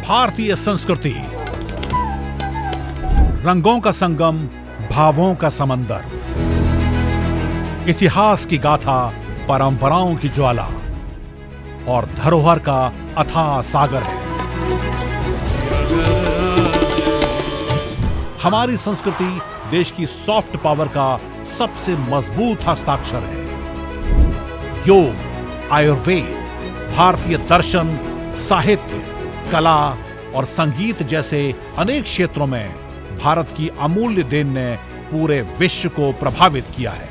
भारतीय संस्कृति, रंगों का संगम, भावों का समंदर, इतिहास की गाथा, परंपराओं की ज्वाला और धरोहर का अथाह सागर है। हमारी संस्कृति देश की सॉफ्ट पावर का सबसे मजबूत हस्ताक्षर है। योग, आयुर्वेद, भारतीय दर्शन, साहित्य, कला और संगीत जैसे अनेक क्षेत्रों में भारत की अमूल्य देन ने पूरे विश्व को प्रभावित किया है।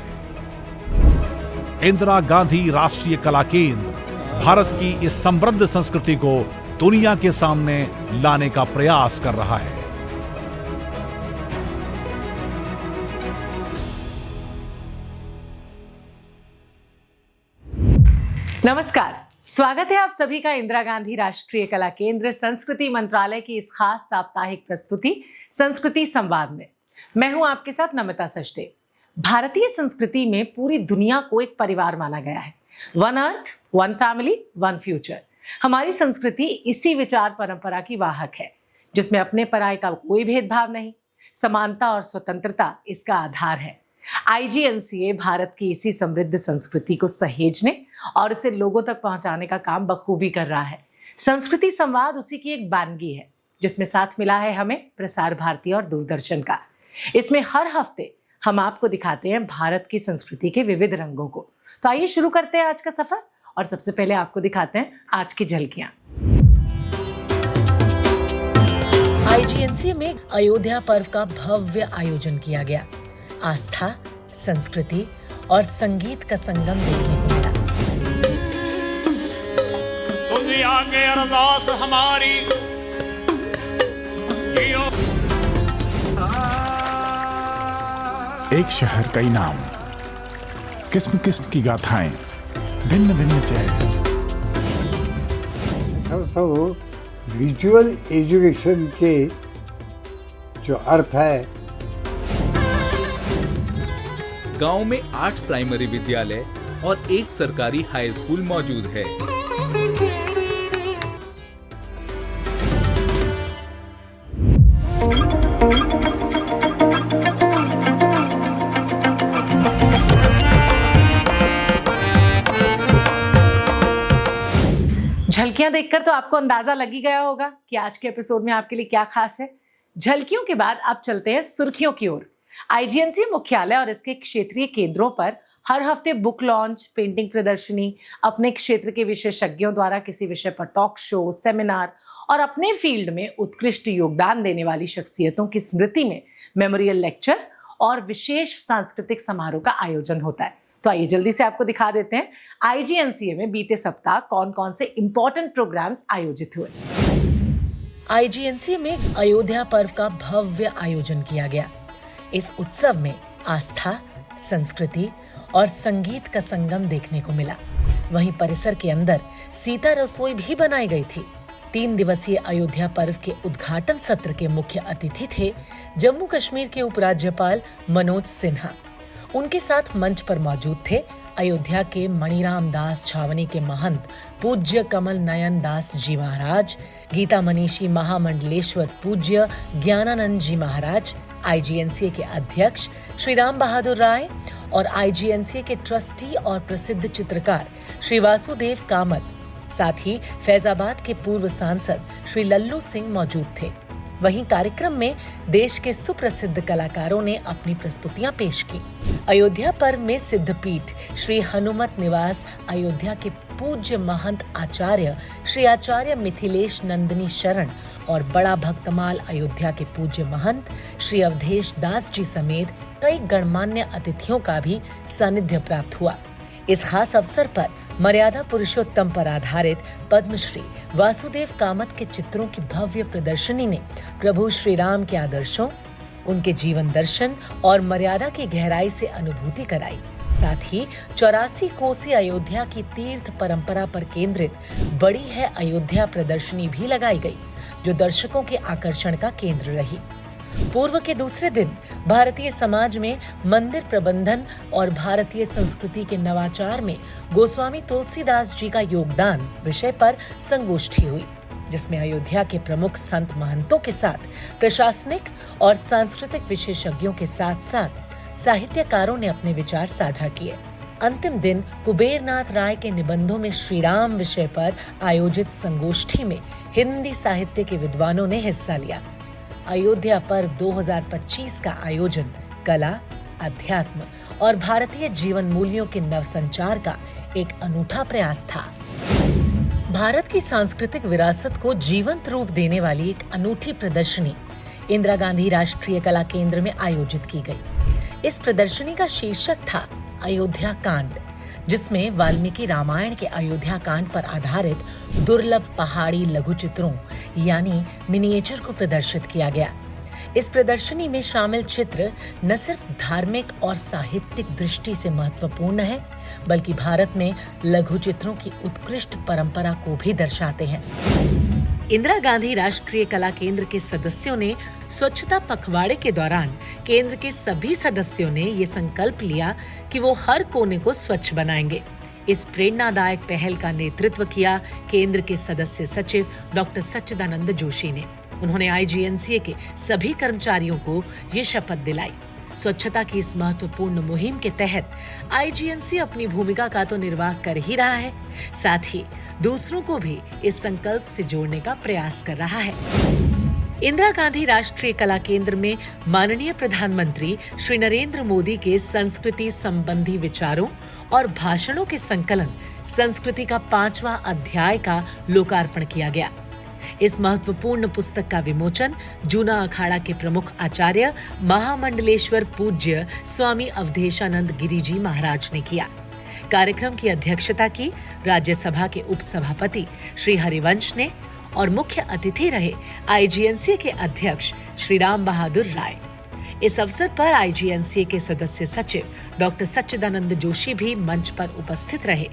इंदिरा गांधी राष्ट्रीय कला केंद्र भारत की इस समृद्ध संस्कृति को दुनिया के सामने लाने का प्रयास कर रहा है। नमस्कार, स्वागत है आप सभी का इंदिरा गांधी राष्ट्रीय कला केंद्र संस्कृति मंत्रालय की इस खास साप्ताहिक प्रस्तुति संस्कृति संवाद में। मैं हूं आपके साथ नमिता सचदेव। भारतीय संस्कृति में पूरी दुनिया को एक परिवार माना गया है। One earth, one family, one future. हमारी संस्कृति इसी विचार परंपरा की वाहक है, जिसमें अपने पराये का कोई भेदभाव नहीं। समानता और स्वतंत्रता इसका आधार है। IGNCA भारत की इसी समृद्ध संस्कृति को सहेजने और इसे लोगों तक पहुंचाने का काम बखूबी कर रहा है। संस्कृति संवाद उसी की एक बानगी है, जिसमें साथ मिला है हमें प्रसार भारती और दूरदर्शन का। इसमें हर हफ्ते हम आपको दिखाते हैं भारत की संस्कृति के विविध रंगों को। तो आइए शुरू करते हैं आज का सफर और सबसे पहले आपको दिखाते हैं आज की झलकियां। IGNCA में अयोध्या पर्व का भव्य आयोजन किया गया। आस्था, संस्कृति और संगीत का संगम देखने को मिला। आगे अरदास हमारी एक शहर कई नाम, किस्म किस्म की गाथाएं, भिन्न भिन्न चेहरे। सब विजुअल एजुकेशन के जो अर्थ है, गांव में 8 प्राइमरी विद्यालय और 1 सरकारी हाई स्कूल मौजूद है। झलकियां देखकर तो आपको अंदाजा लग ही गया होगा कि आज के एपिसोड में आपके लिए क्या खास है। झलकियों के बाद अब चलते हैं सुर्खियों की ओर। IGNCA मुख्यालय और इसके क्षेत्रीय केंद्रों पर हर हफ्ते बुक लॉन्च, पेंटिंग प्रदर्शनी, अपने क्षेत्र के विशेषज्ञों द्वारा किसी विषय पर टॉक शो, सेमिनार और अपने फील्ड में उत्कृष्ट योगदान देने वाली शख्सियतों की स्मृति में मेमोरियल लेक्चर और विशेष सांस्कृतिक समारोह का आयोजन होता है। तो आइए जल्दी से आपको दिखा देते हैं IGNCA में बीते सप्ताह कौन कौन से इंपॉर्टेंट प्रोग्राम्स आयोजित हुए। IGNCA में अयोध्या पर्व का भव्य आयोजन किया गया। इस उत्सव में आस्था, संस्कृति और संगीत का संगम देखने को मिला। वहीं परिसर के अंदर सीता रसोई भी बनाई गई थी। 3 दिवसीय अयोध्या पर्व के उद्घाटन सत्र के मुख्य अतिथि थे जम्मू कश्मीर के उपराज्यपाल मनोज सिन्हा। उनके साथ मंच पर मौजूद थे अयोध्या के मणिराम दास छावनी के महंत पूज्य कमल नयन दास जी महाराज, गीता मनीषी महामंडलेश्वर पूज्य ज्ञानानंद जी महाराज, IGNCA के अध्यक्ष श्री राम बहादुर राय और IGNCA के ट्रस्टी और प्रसिद्ध चित्रकार श्री वासुदेव कामत, साथ ही फैजाबाद के पूर्व सांसद श्री लल्लू सिंह मौजूद थे। वहीं कार्यक्रम में देश के सुप्रसिद्ध कलाकारों ने अपनी प्रस्तुतियां पेश की। अयोध्या पर्व में सिद्धपीठ श्री हनुमत निवास अयोध्या के पूज्य महंत आचार्य श्री आचार्य मिथिलेश नंदिनी शरण और बड़ा भक्तमाल अयोध्या के पूज्य महंत श्री अवधेश दास जी समेत कई गणमान्य अतिथियों का भी सानिध्य प्राप्त हुआ। इस खास अवसर पर मर्यादा पुरुषोत्तम पर आधारित पद्मश्री वासुदेव कामत के चित्रों की भव्य प्रदर्शनी ने प्रभु श्री राम के आदर्शों, उनके जीवन दर्शन और मर्यादा की गहराई से अनुभूति कराई। साथ ही 84 कोसी अयोध्या की तीर्थ परंपरा पर केंद्रित बड़ी है अयोध्या प्रदर्शनी भी लगाई गई, जो दर्शकों के आकर्षण का केंद्र रही। पूर्व के दूसरे दिन भारतीय समाज में मंदिर प्रबंधन और भारतीय संस्कृति के नवाचार में गोस्वामी तुलसीदास जी का योगदान विषय पर संगोष्ठी हुई। जिसमें अयोध्या के प्रमुख संत महंतों के साथ प्रशासनिक और सांस्कृतिक विशेषज्ञों के साथ साथ साहित्यकारों ने अपने विचार साझा किए। अंतिम दिन कुबेरनाथ राय के निबंधों में श्री राम विषय पर आयोजित संगोष्ठी में हिंदी साहित्य के विद्वानों ने हिस्सा लिया। अयोध्या पर्व 2025 का आयोजन कला, अध्यात्म और भारतीय जीवन मूल्यों के नवसंचार का एक अनूठा प्रयास था। भारत की सांस्कृतिक विरासत को जीवंत रूप देने वाली एक अनूठी प्रदर्शनी इंदिरा गांधी राष्ट्रीय कला केंद्र में आयोजित की गई। इस प्रदर्शनी का शीर्षक था अयोध्या कांड, जिसमें वाल्मीकि रामायण के अयोध्या कांड पर आधारित दुर्लभ पहाड़ी लघु चित्रों यानी मिनिएचर को प्रदर्शित किया गया। इस प्रदर्शनी में शामिल चित्र न सिर्फ धार्मिक और साहित्यिक दृष्टि से महत्वपूर्ण है, बल्कि भारत में लघु चित्रों की उत्कृष्ट परंपरा को भी दर्शाते हैं। इंदिरा गांधी राष्ट्रीय कला केंद्र के सदस्यों ने स्वच्छता पखवाड़े के दौरान केंद्र के सभी सदस्यों ने ये संकल्प लिया कि वो हर कोने को स्वच्छ बनाएंगे। इस प्रेरणादायक पहल का नेतृत्व किया केंद्र के सदस्य सचिव डॉक्टर सच्चिदानंद जोशी ने। उन्होंने आईजीएनसीए के सभी कर्मचारियों को ये शपथ दिलाई। स्वच्छता की इस महत्वपूर्ण मुहिम के तहत आईजीएनसीए अपनी भूमिका का तो निर्वाह कर ही रहा है, साथ ही दूसरों को भी इस संकल्प से जोड़ने का प्रयास कर रहा है। इंदिरा गांधी राष्ट्रीय कला केंद्र में माननीय प्रधानमंत्री श्री नरेंद्र मोदी के संस्कृति संबंधी विचारों और भाषणों के संकलन संस्कृति का 5वां अध्याय का लोकार्पण किया गया। इस महत्वपूर्ण पुस्तक का विमोचन जूना अखाड़ा के प्रमुख आचार्य महामंडलेश्वर पूज्य स्वामी अवधेशानंद गिरी जी महाराज ने किया। कार्यक्रम की अध्यक्षता की राज्यसभा के उपसभापति श्री हरिवंश ने और मुख्य अतिथि रहे आईजीएनसीए के अध्यक्ष श्री राम बहादुर राय। इस अवसर पर आईजीएनसीए के सदस्य सचिव डॉक्टर सच्चिदानंद जोशी भी मंच पर उपस्थित रहे।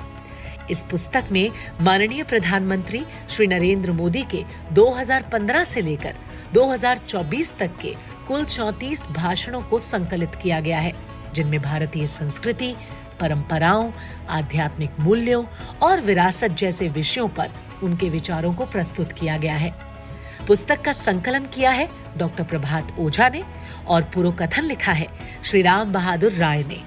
इस पुस्तक में माननीय प्रधानमंत्री श्री नरेंद्र मोदी के 2015 से लेकर 2024 तक के कुल 34 भाषणों को संकलित किया गया है, जिनमें भारतीय संस्कृति, परंपराओं, आध्यात्मिक मूल्यों और विरासत जैसे विषयों पर उनके विचारों को प्रस्तुत किया गया है। पुस्तक का संकलन किया है डॉक्टर प्रभात ओझा ने और पुरोकथन लिखा है श्री राम बहादुर राय ने।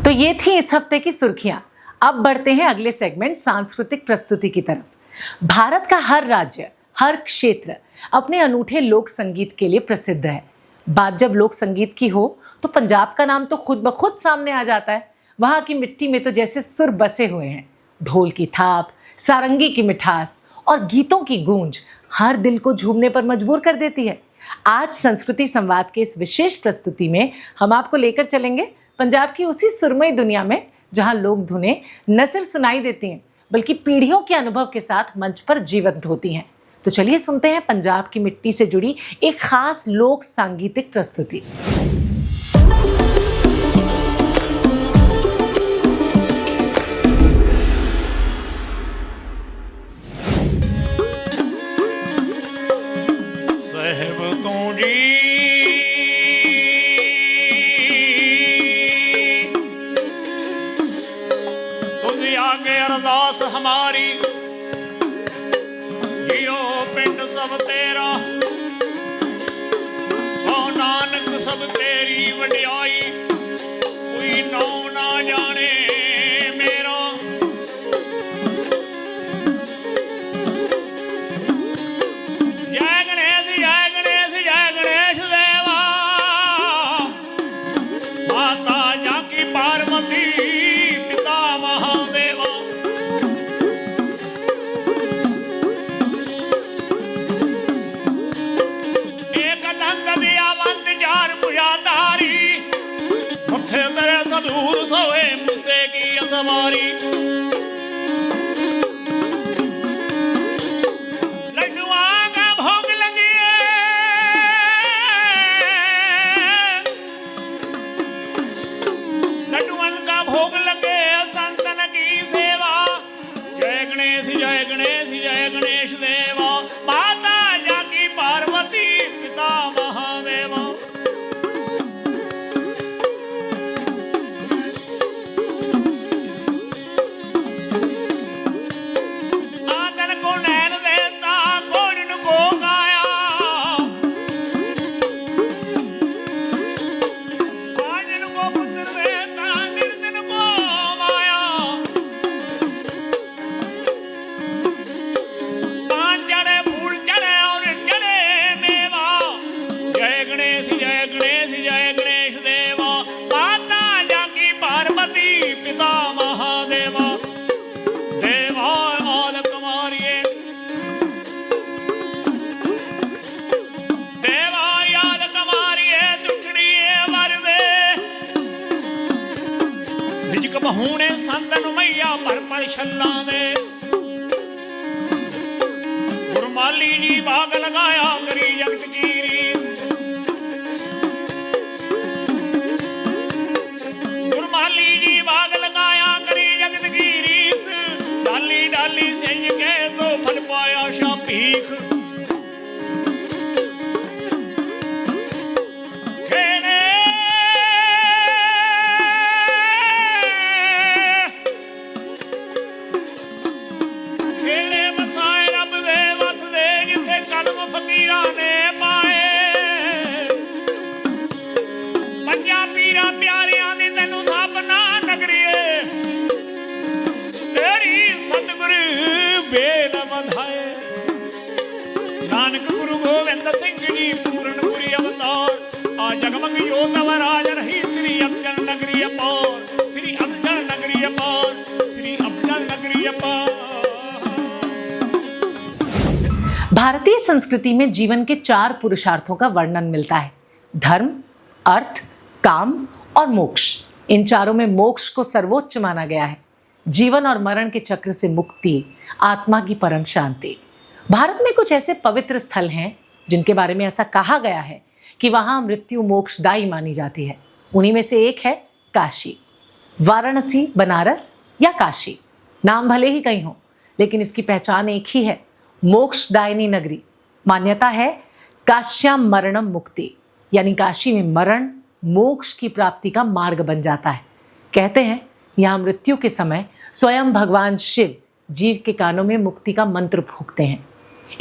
तो ये थी इस हफ्ते की सुर्खियां। अब बढ़ते हैं अगले सेगमेंट सांस्कृतिक प्रस्तुति की तरफ। भारत का हर राज्य, हर क्षेत्र अपने अनूठे लोक संगीत के लिए प्रसिद्ध है। बात जब लोक संगीत की हो तो पंजाब का नाम तो खुद ब खुद सामने आ जाता है। वहां की मिट्टी में तो जैसे सुर बसे हुए हैं। ढोल की थाप, सारंगी की मिठास और गीतों की गूंज हर दिल को झूमने पर मजबूर कर देती है। आज संस्कृति संवाद के इस विशेष प्रस्तुति में हम आपको लेकर चलेंगे पंजाब की उसी सुरमई दुनिया में जहां लोक धुनें न सिर्फ सुनाई देती हैं बल्कि पीढ़ियों के अनुभव के साथ मंच पर जीवंत होती हैं। तो चलिए सुनते हैं पंजाब की मिट्टी से जुड़ी एक खास लोक सांगीतिक प्रस्तुति। साहिब तू जी तुझे आगे अरदास हमारी, जियो पिंड सब तेरा, ओ नानक सब तेरी वड्याई, कोई नाम ना जाने मेरा। जय गणेश जय गणेश जय गणेश देवा, माता जाकी पार्वती पिता महादेवा। एक दंग दियावंत चार भुजाधारी, मथे तेरे सदूर सोए मुझसे की असवारी। लड्डुआं का भोग लगे लड्डुअन का भोग लगे संतन की सेवा। जय गणेश जय गणेश जय गणेश देवा, माता जाकी पार्वती पिता महादेवा। पर छल्लां दे गुरमाली जी बाग लगाया करी जगत की रीत गुरमाली जी बाग लगाया करी जगत की रीत डाली डाली सिंह के तो फल पाया शा भीख नानक गुरु गोविंद सिंह जी पूर्ण पुरी अवतार आ जगमग जोत राज रही श्री अफजल नगरी अपार श्री अफजल नगरी अपार श्री अफजल नगरी अपार। भारतीय संस्कृति में जीवन के 4 पुरुषार्थों का वर्णन मिलता है: धर्म, अर्थ, काम और मोक्ष। इन चारों में मोक्ष को सर्वोच्च माना गया है। जीवन और मरण के चक्र से मुक्ति, आत्मा की परम शांति। भारत में कुछ ऐसे पवित्र स्थल हैं जिनके बारे में ऐसा कहा गया है कि वहां मृत्यु मोक्षदायी मानी जाती है। उन्हीं में से एक है काशी। वाराणसी, बनारस या काशी, नाम भले ही कई हों, लेकिन इसकी पहचान एक ही है: मोक्षदायिनी नगरी। मान्यता है काश्याम मरणम मुक्ति, यानी काशी में मरण मोक्ष की प्राप्ति का मार्ग बन जाता है। कहते हैं यहां मृत्यु के समय स्वयं भगवान शिव जीव के कानों में मुक्ति का मंत्र फूंकते हैं।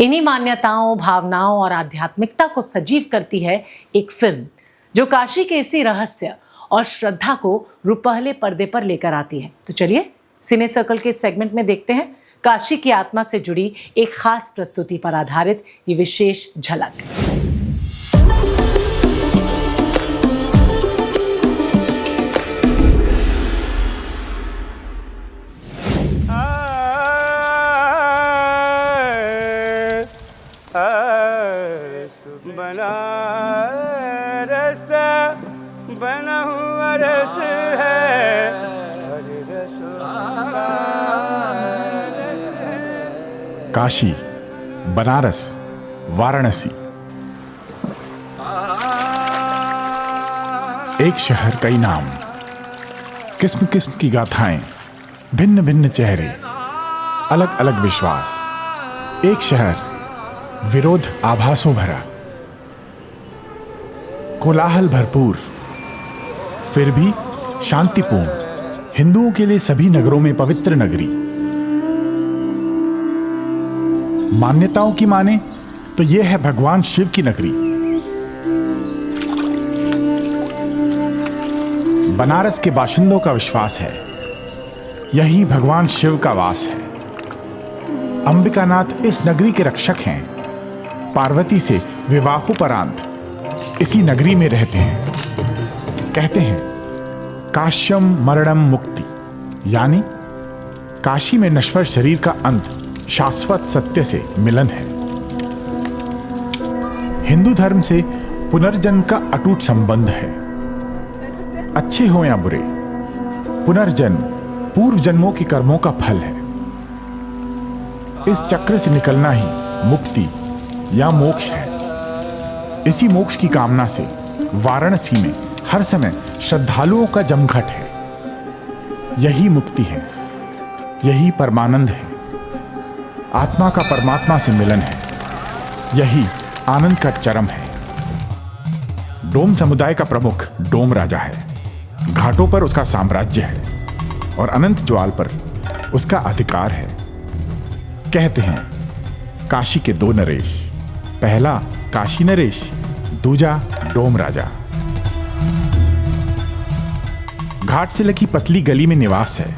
इन्हीं मान्यताओं, भावनाओं और आध्यात्मिकता को सजीव करती है एक फिल्म जो काशी के इसी रहस्य और श्रद्धा को रुपहले पर्दे पर लेकर आती है। तो चलिए सिने सर्कल के सेगमेंट में देखते हैं काशी की आत्मा से जुड़ी एक खास प्रस्तुति पर आधारित ये विशेष झलक। बनारस बना हुआ रस है, काशी, बनारस, वाराणसी। एक शहर कई नाम, किस्म किस्म की गाथाएं, भिन्न भिन्न चेहरे, अलग अलग विश्वास। एक शहर विरोध आभासों भरा, कोलाहल भरपूर, फिर भी शांतिपूर्ण। हिंदुओं के लिए सभी नगरों में पवित्र नगरी। मान्यताओं की माने तो यह है भगवान शिव की नगरी। बनारस के बाशिंदों का विश्वास है यही भगवान शिव का वास है। अंबिकानाथ इस नगरी के रक्षक हैं। पार्वती से विवाहोपरांत इसी नगरी में रहते हैं। कहते हैं काश्यम मरणम मुक्ति, यानी काशी में नश्वर शरीर का अंत शाश्वत सत्य से मिलन है। हिंदू धर्म से पुनर्जन्म का अटूट संबंध है। अच्छे हो या बुरे, पुनर्जन्म पूर्व जन्मों के कर्मों का फल है। इस चक्र से निकलना ही मुक्ति या मोक्ष है। इसी मोक्ष की कामना से वाराणसी में हर समय श्रद्धालुओं का जमघट है। यही मुक्ति है, यही परमानंद है। आत्मा का परमात्मा से मिलन है, यही आनंद का चरम है। डोम समुदाय का प्रमुख डोम राजा है। घाटों पर उसका साम्राज्य है और अनंत ज्वाल पर उसका अधिकार है। कहते हैं काशी के 2 नरेश, पहला काशी नरेश, दूजा डोम राजा। घाट से लगी पतली गली में निवास है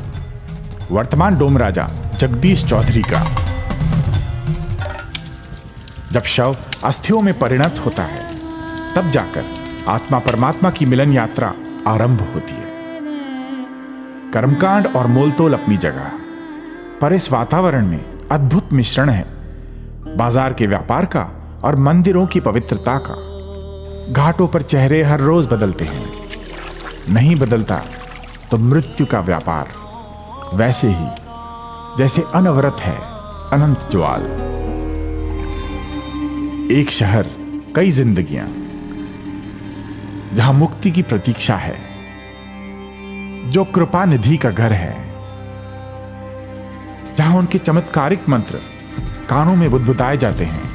वर्तमान डोम राजा जगदीश चौधरी का। जब शव अस्थियों में परिणत होता है तब जाकर आत्मा परमात्मा की मिलन यात्रा आरंभ होती है। कर्मकांड और मोलतोल अपनी जगह, पर इस वातावरण में अद्भुत मिश्रण है बाजार के व्यापार का और मंदिरों की पवित्रता का। घाटों पर चेहरे हर रोज बदलते हैं। नहीं बदलता तो मृत्यु का व्यापार। वैसे ही जैसे अनवरत है अनंत ज्वाल। एक शहर, कई जिंदगियां, जहां मुक्ति की प्रतीक्षा है, जो कृपा निधि का घर है, जहां उनके चमत्कारिक मंत्र कानों में बुदबुदाए जाते हैं।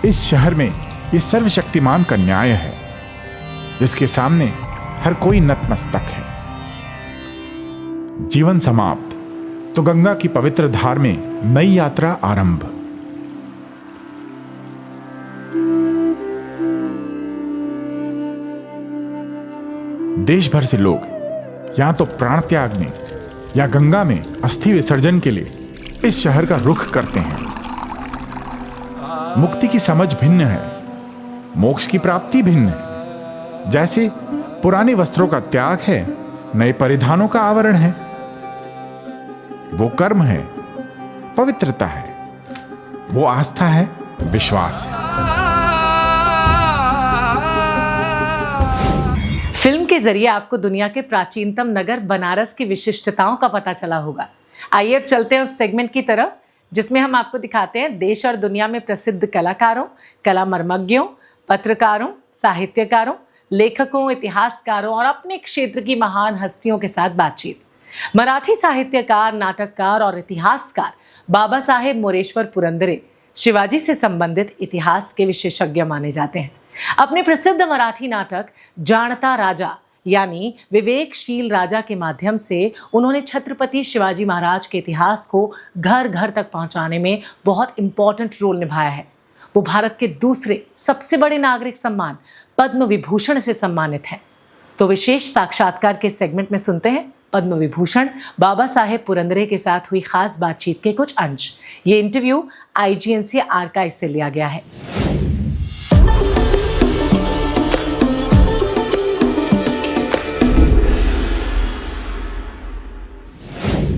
इस शहर में ये सर्वशक्तिमान का न्याय है, जिसके सामने हर कोई नतमस्तक है। जीवन समाप्त तो गंगा की पवित्र धार में नई यात्रा आरंभ। देश भर से लोग या तो प्राण त्याग में या गंगा में अस्थि विसर्जन के लिए इस शहर का रुख करते हैं। मुक्ति की समझ भिन्न है, मोक्ष की प्राप्ति भिन्न है। जैसे पुराने वस्त्रों का त्याग है, नए परिधानों का आवरण है। वो कर्म है, पवित्रता है। वो आस्था है, विश्वास है। फिल्म के जरिए आपको दुनिया के प्राचीनतम नगर बनारस की विशिष्टताओं का पता चला होगा। आइए अब चलते हैं उस सेगमेंट की तरफ जिसमें हम आपको दिखाते हैं देश और दुनिया में प्रसिद्ध कलाकारों, कला मर्मज्ञों, पत्रकारों, साहित्यकारों, लेखकों, इतिहासकारों और अपने क्षेत्र की महान हस्तियों के साथ बातचीत। मराठी साहित्यकार, नाटककार और इतिहासकार बाबा साहेब मोरेश्वर पुरंदरे शिवाजी से संबंधित इतिहास के विशेषज्ञ माने जाते हैं। अपने प्रसिद्ध मराठी नाटक जानता राजा यानी विवेकशील राजा के माध्यम से उन्होंने छत्रपति शिवाजी महाराज के इतिहास को घर घर तक पहुंचाने में बहुत इंपॉर्टेंट रोल निभाया है। वो भारत के दूसरे सबसे बड़े नागरिक सम्मान पद्म विभूषण से सम्मानित हैं। तो विशेष साक्षात्कार के सेगमेंट में सुनते हैं पद्म विभूषण बाबा साहेब पुरंदरे के साथ हुई खास बातचीत के कुछ अंश। ये इंटरव्यू IGNC आर्काइव से लिया गया है।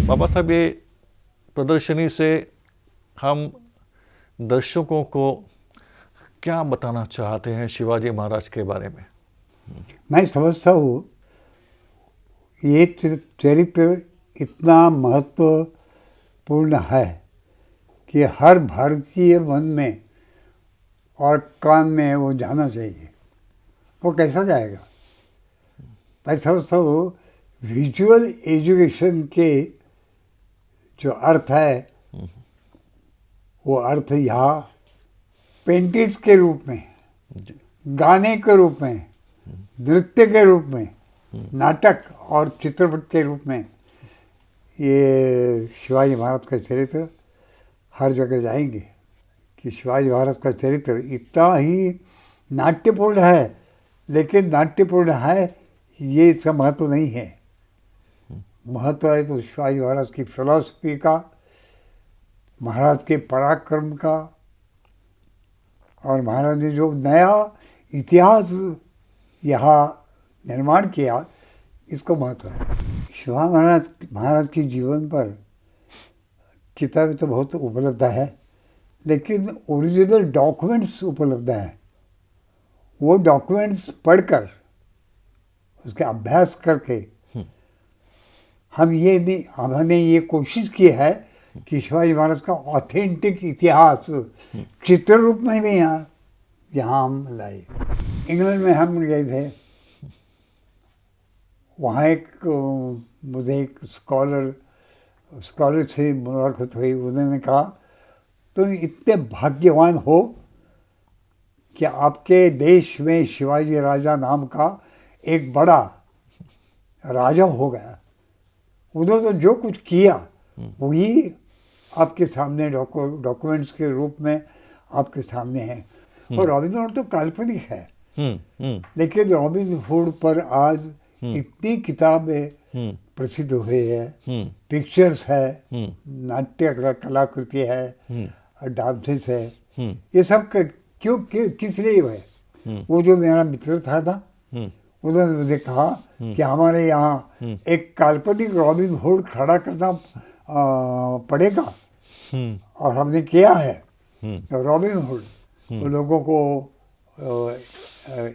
बाबा साहब, ये प्रदर्शनी से हम दर्शकों को क्या बताना चाहते हैं शिवाजी महाराज के बारे में? मैं समझता हूँ ये चरित्र इतना महत्वपूर्ण है कि हर भारतीय मन में और कान में वो जाना चाहिए। वो कैसा जाएगा? मैं समझता हूँ विजुअल एजुकेशन के जो अर्थ है वो अर्थ यहाँ पेंटिंग्स के रूप में, गाने के रूप में, नृत्य के रूप में, नाटक और चित्रपट के रूप में ये शिवाजी महाराज का चरित्र हर जगह जाएंगे कि शिवाजी महाराज का चरित्र इतना ही नाट्यपूर्ण है। लेकिन नाट्यपूर्ण है ये इसका महत्व नहीं है। महत्व है तो शिवाजी महाराज की फिलॉसफी का, महाराज के पराक्रम का, और महाराज ने जो नया इतिहास यहाँ निर्माण किया, इसको महत्व है। शिवाजी महाराज के जीवन पर किताबें तो बहुत उपलब्ध है, लेकिन ओरिजिनल डॉक्यूमेंट्स उपलब्ध हैं। वो डॉक्यूमेंट्स पढ़कर, उसके अभ्यास करके हमने ये कोशिश की है कि शिवाजी महाराज का ऑथेंटिक इतिहास चित्र रूप में भी यहाँ हम लाए। इंग्लैंड में हम गए थे, वहाँ मुझे एक स्कॉलर से मुलाकात हुई। उन्होंने कहा तुम इतने भाग्यवान हो कि आपके देश में शिवाजी राजा नाम का एक बड़ा राजा हो गया। उन्होंने तो जो कुछ किया वही आपके सामने डॉक्यूमेंट्स के रूप में आपके सामने है। और रॉबिन हुड तो काल्पनिक है, लेकिन रॉबिन हुड पर आज इतनी किताबें प्रसिद्ध हुई है, पिक्चर्स है, नाट्य कलाकृति है, डांसेस है। ये सब क्यों किस लिए है? वो जो मेरा मित्र था उन्होंने मुझे कहा कि हमारे यहाँ एक काल्पनिक रॉबिन हुड खड़ा करना पड़ेगा, और हमने किया है। तो रॉबिन हुड लोगों को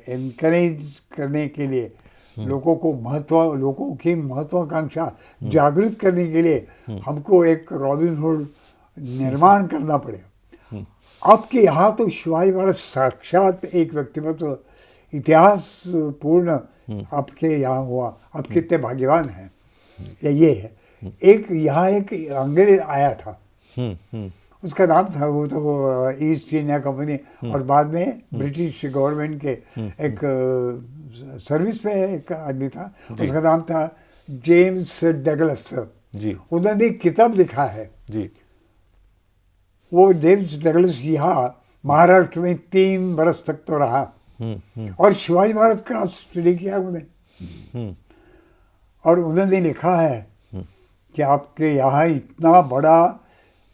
इनकरेज करने के लिए लोगों की महत्वाकांक्षा जागृत करने के लिए हमको एक रॉबिन हुड निर्माण करना पड़ेगा। आपके यहाँ तो शिवाजी महाराज साक्षात एक व्यक्तित्व इतिहास पूर्ण आपके यहाँ हुआ। आप कितने भाग्यवान हैं। ये है एक अंग्रेज आया था, उसका नाम था वो तो ईस्ट इंडिया कंपनी, और बाद में ब्रिटिश गवर्नमेंट के एक सर्विस में एक आदमी था, उसका नाम था जेम्स डगलस जी। उन्होंने किताब लिखा है जी। वो जेम्स डगलस यहाँ महाराष्ट्र में 3 बरस तक तो रहा और शिवाजी महाराज का स्टडी किया उन्होंने, और उन्होंने लिखा है कि आपके यहाँ इतना बड़ा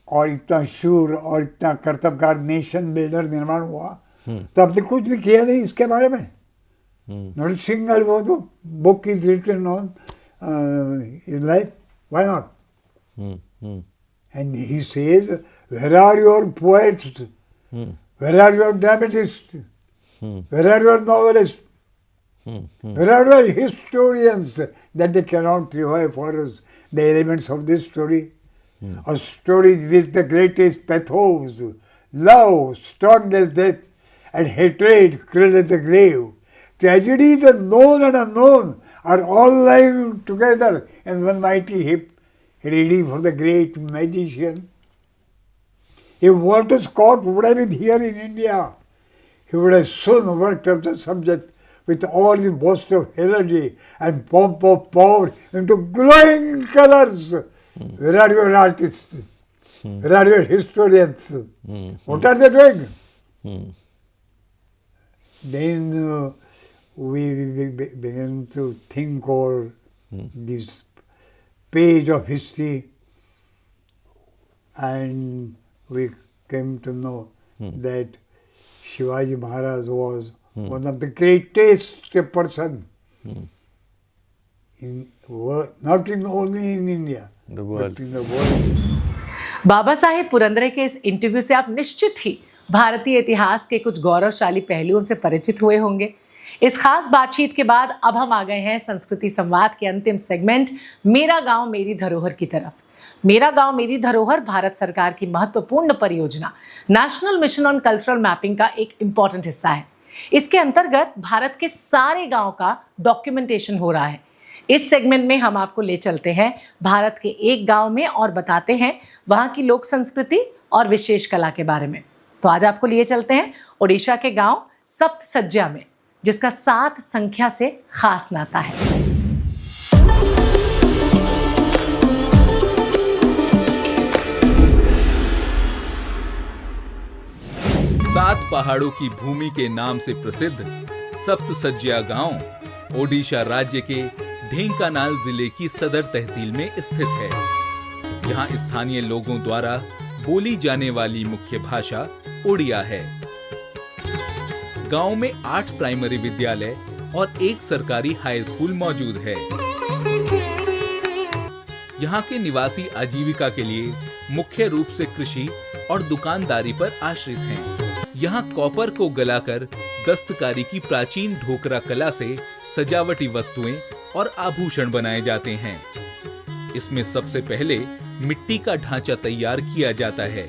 और इतना शूर और इतना कर्तव्यकार नेशन बिल्डर निर्माण हुआ, तो आपने कुछ भी किया नहीं इसके बारे में। नॉट सिंगल वो तो book is written on his life, why not? And he says where are your poets, where are your dramatist, where are your novelist, where are your historians that they cannot revive for us the elements of this story. A story with the greatest pathos, love, strong as death, and hatred, cruel as the grave. Tragedy, the known and unknown, are all lying together in one mighty heap, ready for the great magician. If Walter Scott would have been here in India, he would have soon worked up the subject with all the boast of energy and pomp of power into glowing colors. Where are your artists? Where are your historians? What are they doing? Then we began to think over this page of history, and we came to know that Shivaji Maharaj was one of the greatest person not only in India, but in the world. Baba Saheb Purandare के इस interview से आप निश्चित ही भारतीय इतिहास के कुछ गौरवशाली पहलुओं से परिचित हुए होंगे। इस खास बातचीत के बाद अब हम आ गए हैं संस्कृति संवाद के अंतिम सेगमेंट मेरा गांव मेरी धरोहर की तरफ। मेरा गांव मेरी धरोहर भारत सरकार की महत्वपूर्ण परियोजना national mission on cultural mapping का एक इंपॉर्टेंट हिस्सा है। इसके अंतर्गत भारत के सारे गांव का डॉक्यूमेंटेशन हो रहा है। इस सेगमेंट में हम आपको ले चलते हैं भारत के एक गांव में और बताते हैं वहां की लोक संस्कृति और विशेष कला के बारे में। तो आज आपको लिए चलते हैं ओडिशा के गांव सप्तसज्जा में, जिसका 7 संख्या से खास नाता है। 7 पहाड़ों की भूमि के नाम से प्रसिद्ध सप्तसज्जा गांव ओडिशा राज्य के ढेंकानाल जिले की सदर तहसील में स्थित है। यहाँ स्थानीय लोगों द्वारा बोली जाने वाली मुख्य भाषा ओडिया है। गांव में 8 प्राइमरी विद्यालय और 1 सरकारी हाई स्कूल मौजूद है। यहाँ के निवासी आजीविका के लिए मुख्य रूप से कृषि और दुकानदारी पर आश्रित हैं। यहाँ कॉपर को गलाकर दस्तकारी की प्राचीन ढोकरा कला से सजावटी वस्तुएं और आभूषण बनाए जाते हैं। इसमें सबसे पहले मिट्टी का ढांचा तैयार किया जाता है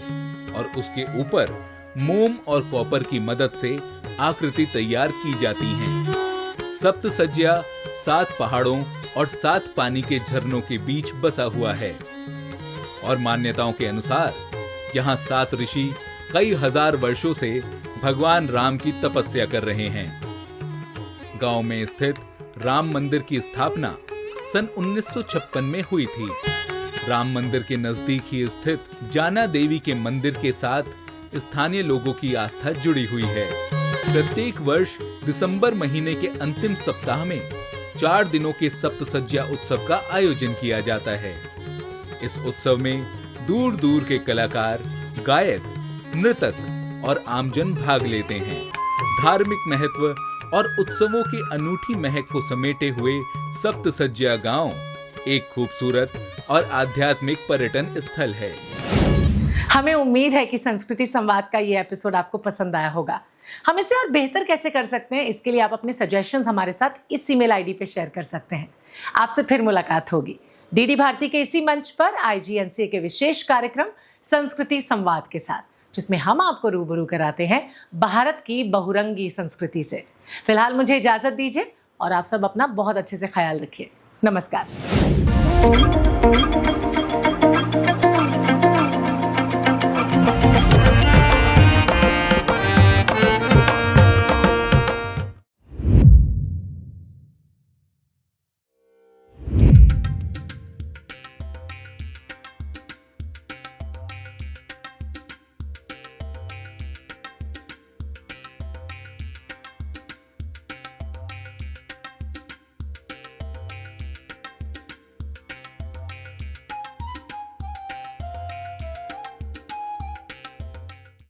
और उसके ऊपर मोम और कॉपर की मदद से आकृति तैयार की जाती हैं। सप्तसज्जा 7 पहाड़ों और 7 पानी के झरनों के बीच बसा हुआ है और मान्यताओं के अनुसार यहाँ 7 ऋषि कई हजार वर्षों से भगवान राम की तपस्या कर रहे हैं। गांव में स्थित राम मंदिर की स्थापना सन 1956 में हुई थी। राम मंदिर के नजदीक ही स्थित जाना देवी के मंदिर के साथ स्थानीय लोगों की आस्था जुड़ी हुई है। प्रत्येक वर्ष दिसंबर महीने के अंतिम सप्ताह में 4 दिनों के सप्तसज्जा उत्सव का आयोजन किया जाता है। इस उत्सव में दूर दूर के कलाकार, गायक, नृतक और आमजन भाग लेते हैं। धार्मिक महत्व और उत्सवों की अनूठी महक को समेटे हुए सप्तसज्जा गांव एक खूबसूरत और आध्यात्मिक पर्यटन स्थल है। हमें उम्मीद है कि संस्कृति संवाद का ये एपिसोड आपको पसंद आया होगा। हम इसे और बेहतर कैसे कर सकते हैं, इसके लिए आप अपने सजेशंस हमारे साथ इस ईमेल आईडी पे शेयर कर सकते हैं। आपसे फिर मुलाकात होगी डीडी भारती के इसी मंच पर IGNCA के विशेष कार्यक्रम संस्कृति संवाद के साथ, जिसमें हम आपको रूबरू कराते हैं भारत की बहुरंगी संस्कृति से। फिलहाल मुझे इजाजत दीजिए और आप सब अपना बहुत अच्छे से ख्याल रखिए। नमस्कार।